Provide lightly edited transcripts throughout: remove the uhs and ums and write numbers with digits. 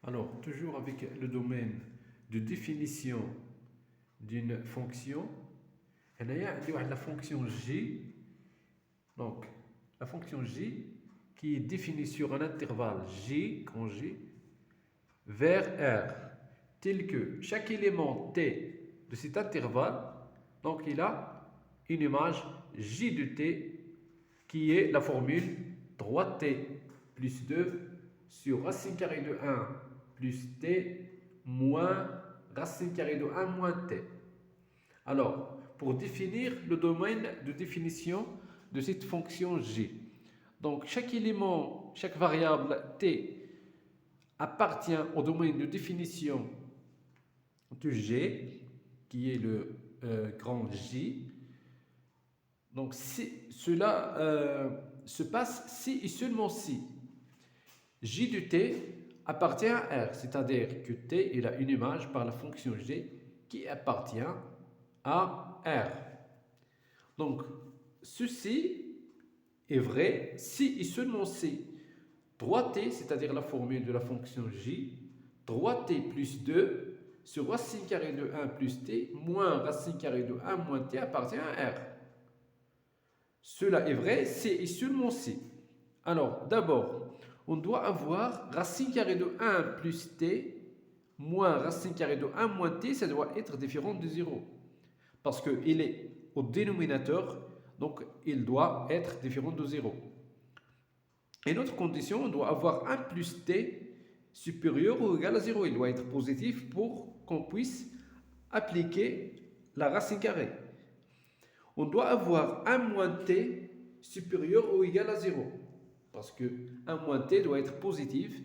Alors, toujours avec le domaine de définition d'une fonction, il y a la fonction J. Donc, la fonction J qui est définie sur un intervalle J, grand J, vers R, tel que chaque élément T de cet intervalle, donc il a une image J de T qui est la formule 3T plus 2 sur racine carrée de 1 plus T moins racine carrée de 1 moins T. Alors, pour définir le domaine de définition de cette fonction J, donc chaque élément, chaque variable T appartient au domaine de définition de G, qui est le grand J. Donc, cela se passe si et seulement si J de T appartient à R, c'est-à-dire que T il a une image par la fonction G qui appartient à R. Donc, ceci est vrai si et seulement si 3T, c'est-à-dire la formule de la fonction J, 3T plus 2 sur racine carrée de 1 plus T moins racine carrée de 1 moins T appartient à R. Cela est vrai si et seulement si. Alors, d'abord, on doit avoir racine carrée de 1 plus T moins racine carrée de 1 moins T, ça doit être différent de 0. Parce qu'il est au dénominateur, donc il doit être différent de 0. Et notre condition, on doit avoir 1 plus T supérieur ou égal à 0. Il doit être positif pour qu'on puisse appliquer la racine carrée. On doit avoir 1 moins T supérieur ou égal à 0. Parce que 1 moins T doit être positif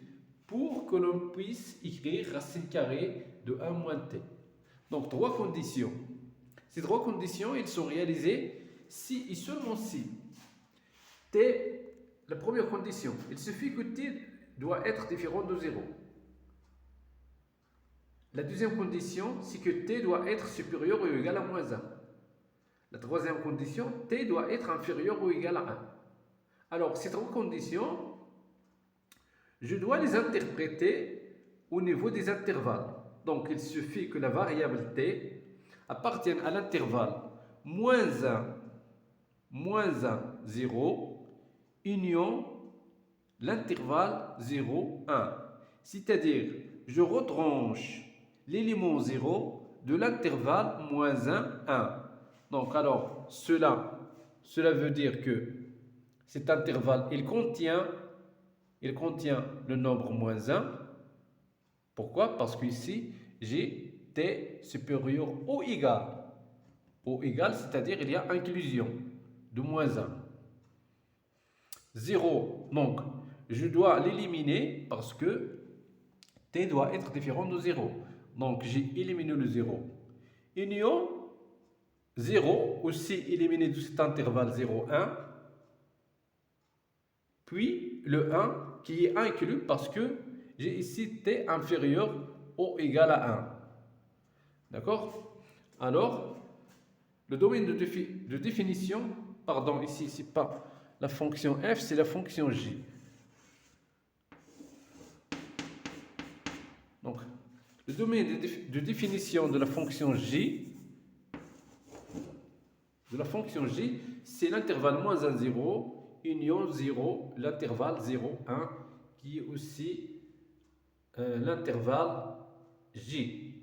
pour que l'on puisse écrire racine carrée de 1 moins T. Donc, trois conditions. Ces trois conditions, elles sont réalisées si et seulement si T, la première condition, il suffit que T doit être différent de 0. La deuxième condition, c'est que T doit être supérieur ou égal à moins 1. La troisième condition, T doit être inférieur ou égal à 1. Alors, ces trois conditions, je dois les interpréter au niveau des intervalles. Donc, il suffit que la variable T appartienne à l'intervalle moins 1, 0, union l'intervalle 0, 1. C'est-à-dire, je retranche l'élément 0 de l'intervalle moins 1, 1. Donc, alors, cela veut dire que cet intervalle, il contient le nombre moins 1. Pourquoi? Parce qu'ici, j'ai T supérieur ou égal. Ou égal, c'est-à-dire il y a inclusion de moins 1. 0, donc je dois l'éliminer parce que T doit être différent de 0. Donc j'ai éliminé le 0. Union 0, aussi éliminé de cet intervalle 0, 1. Puis le 1 qui est inclus parce que j'ai ici T inférieur ou égal à 1. D'accord? Alors, le domaine de définition, pardon, ici, c'est pas la fonction f, c'est la fonction j. Donc, le domaine de définition de la fonction j, c'est l'intervalle moins 1, 0, union 0, l'intervalle 0, 1, qui est aussi l'intervalle j.